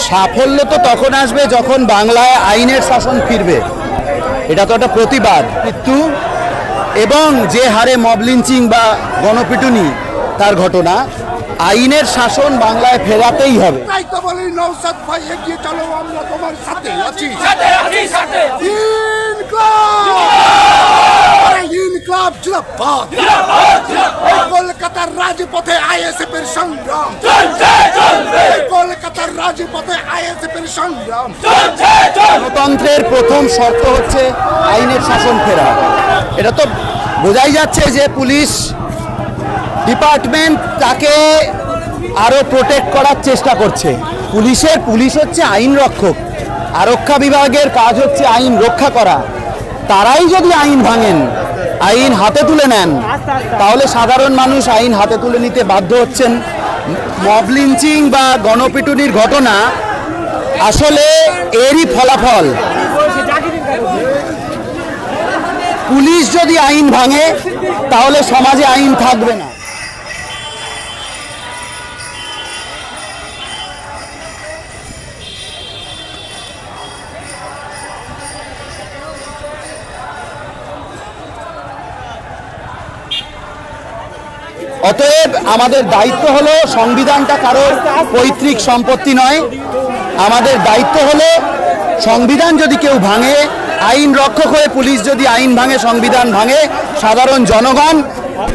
সাফল্য তো তখন আসবে যখন বাংলায় আইনের শাসন ফিরবে। এটা তো একটা প্রতিবাদ মৃত্যু এবং যে হারে মব লিঞ্চিং বা গণপিটুনি তার ঘটনা, আইনের শাসন বাংলায় ফেরাতেই হবে। তাই তো বলি নওশাদ ভাই, এগিয়ে চলো, আমরা তোমার সাথে আছি। ইনকলাব জিন্দাবাদ। কলকাতার রাজপথে আইএসএফ এর সংগ্রাম কলকাতার রাজপথে আইএসএফ এর সংগ্রাম। গণতন্ত্রের প্রথম শর্ত হচ্ছে আইনের শাসন ফেরা। এটা তো বোঝাই যাচ্ছে যে পুলিশ ডিপার্টমেন্ট তাকে আরো প্রোটেক্ট করার চেষ্টা করছে। পুলিশ হচ্ছে আইন রক্ষক, আরক্ষা বিভাগের কাজ হচ্ছে আইন রক্ষা করা। তারাই যদি আইন ভাঙেন, আইন হাতে তুলে নেন, তাহলে সাধারণ মানুষ আইন হাতে তুলে নিতে বাধ্য হচ্ছেন। মব লিঞ্চিং বা গণপিটুনির ঘটনা আসলে এরই ফলাফল। পুলিশ যদি আইন ভাঙে তাহলে সমাজে আইন থাকবে না। অতএব আমাদের দায়িত্ব হলো, সংবিধানটা কারোর পৈতৃক সম্পত্তি নয়। আমাদের দায়িত্ব হলো সংবিধান যদি কেউ ভাঙে, আইন রক্ষক হয়ে পুলিশ যদি আইন ভাঙে, সংবিধান ভাঙে, সাধারণ জনগণ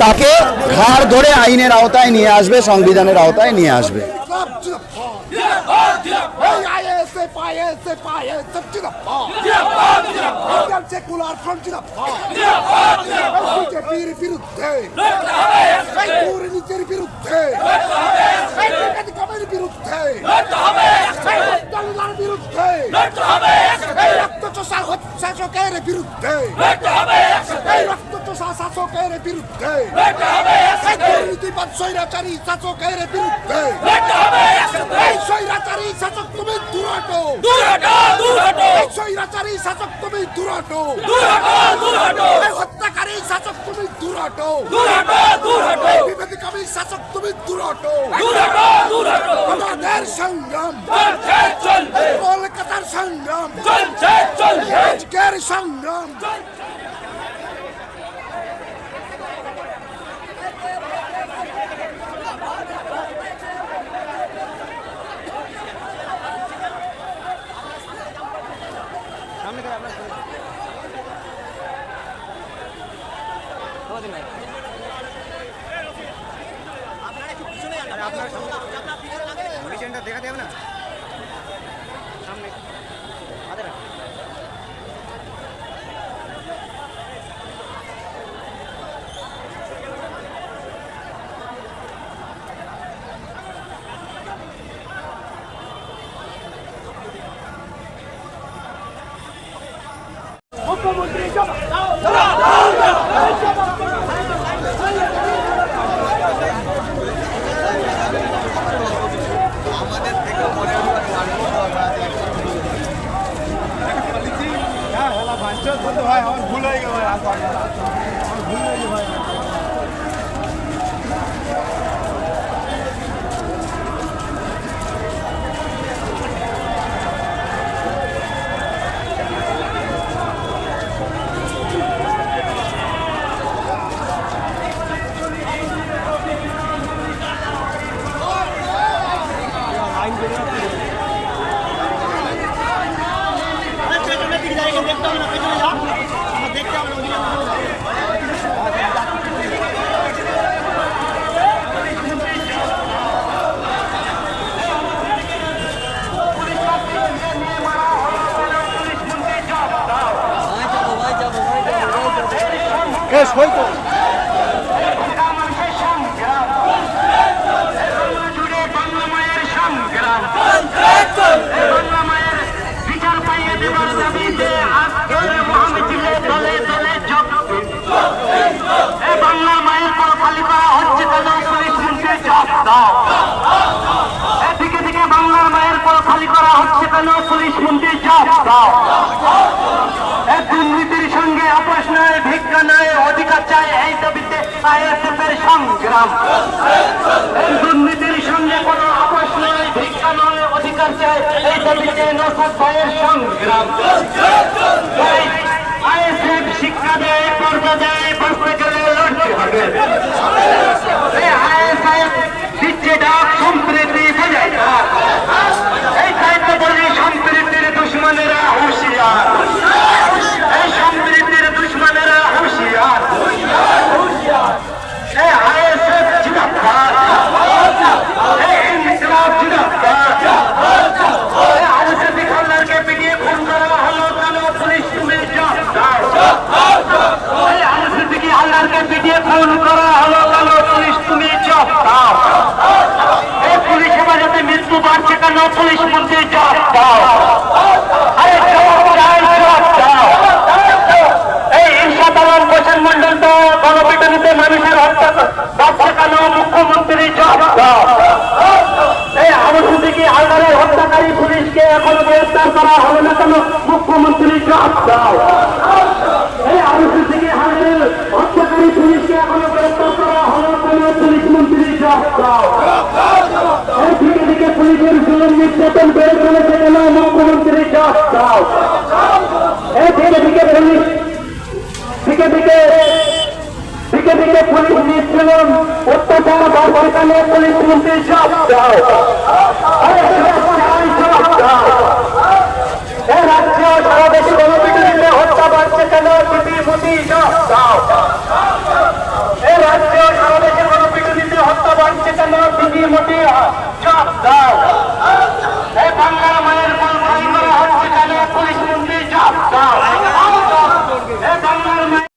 তাকে ঘাড় ধরে আইনের আওতায় নিয়ে আসবে, সংবিধানের আওতায় নিয়ে আসবে। সেকুলার ফ্রন্ট বিজেপির বিরুদ্ধে, দুর্নীতির বিরুদ্ধে, বিরুদ্ধে, বিরুদ্ধে, রক্তচোষা শাসকের বিরুদ্ধে, রক্তচোষা শাসকের বিরুদ্ধে, দুর্নীতিবাদ স্বৈরাচারী শাসকের বিরুদ্ধে। স্বৈরাচারী শাসক তুমি দুরাটো, স্বৈরাচারী শাসক তুমি দুরাটো, হত্যাকারী শাসক তুমি দুরাটো, বিভেদকামী শাসক তুমি দুরাটো। আমাদের সংগ্রাম, কলকাতার সংগ্রাম, আজকের সংগ্রাম। দেখা যাবে না সামনে মুখ্যমন্ত্রী ভাই আমার ভুল হয়ে গেল, ভুল হয়ে গেল ভাই। হয়তো বিচার পাইয়ে দেবার দাবিতে বাংলা মায়ের পর খালি করা হচ্ছে কেন পুলিশ মন্ত্রী জবাব দাও। এদিকে দিকে বাংলার মায়ের পর খালি করা হচ্ছে কেন পুলিশ মন্ত্রী জবাব দাও। দুর্নীতির সঙ্গে আপোষ নয়, ভিক্ষা নয়, অধিকার চাই, এই দাবিতে আইএসএফ এর সংগ্রাম। দুর্নীতির সঙ্গে কোনো আপোষ নয়, ভিক্ষা নয়, অধিকার সরকার চায়, এই দাবিতে নওশাদ ভাইয়ের সংগ্রাম। আইএসএফ শিক্ষা দেয়, পর্দা দেয়, বাঁচতে গেলে লড়তে হবে। আইএসএফ দিচ্ছে ডাক, সম্প্রীতি বোঝায় না। এই দায়িত্ব বলি সম্প্রীতির দুশ্মনেরা হুঁশিয়ার, এই সম্প্রীতির দুশ্মনেরা হুঁশিয়ার। এই আইএসএফ জিন্দাবাদ, এই ইনকিলাব জিন্দাবাদ। এই আইএসএফ হামলাকে পিটিয়ে খুন করা হলো কেন, পুলিশ তুমি জবাব দাও। এই আইএসএফ হামলাকে পিটিয়ে খুন করা হলো কেন, পুলিশ তুমি জবাব দাও। এই পুলিশ হেফাজতে মৃত্যু বাড়ছে কেন, পুলিশ মন্ত্রী জবাব দাও। আরে জবাব দাও, জবাব দাও। এই ইরশাদ আলম হোসেন মন্ডল তো গণপিটুনিতে মানুষের হত্যা বাড়ছে কেন, মুখ্যমন্ত্রী জবাব দাও। এই আবু সিদ্দিকী হালদারের হত্যাকারী পুলিশকে এখনো গ্রেফতার করা হলো না কেন, মুখ্যমন্ত্রী জবাব দাও। এই আবু সিদ্দিকী হালদারের হত্যাকারী পুলিশকে এখনো গ্রেফতার করা হলো কেন, পুলিশ মন্ত্রী জবাব দাও। এই দিকে দিকে পুলিশের জুলুম নির্যাতন বেড়ে চলেছে কেন, মুখ্যমন্ত্রী জবাব দাও। এই দিকে দিকে পুলিশ দিকে দিকে দিকে দিকে পুলিশ নির্যাতন অত্যাচার বাড়ছে কেন, পুলিশ মন্ত্রী জবাব দাও। জবাব দাও। এই রাজ্য সারা দেশে গণপিটুনিতে হত্যা বাড়ছে কেন, সিপি মোদি জবাব দাও। এই রাজ্য সারা দেশে গণপিটুনিতে হত্যা বাড়ছে কেন, সিপি মোদি জবাব দাও। এই বাংলার মায়ের কোল খালি করা হচ্ছে কেন, পুলিশ মন্ত্রী জবাব দাও। এই বাংলার মায়ের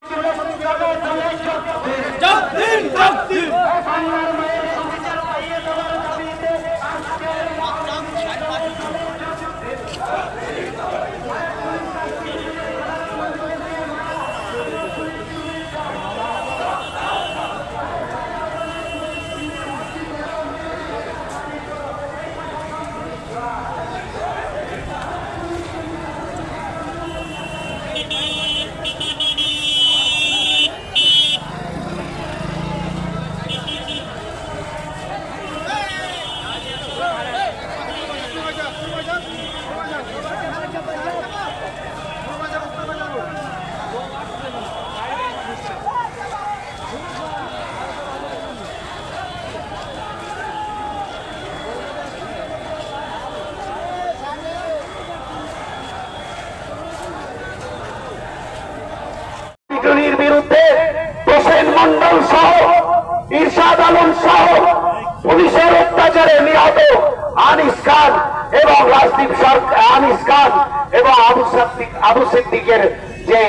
পিটুনির বিরুদ্ধে হোসেন মন্ডল সহ ইরশাদ আলম সহ পুলিশের অত্যাচারে নিহত আনিস খান এবং রাজদীপ সরকার, আনিস খান এবং আবু সিদ্দিকের যে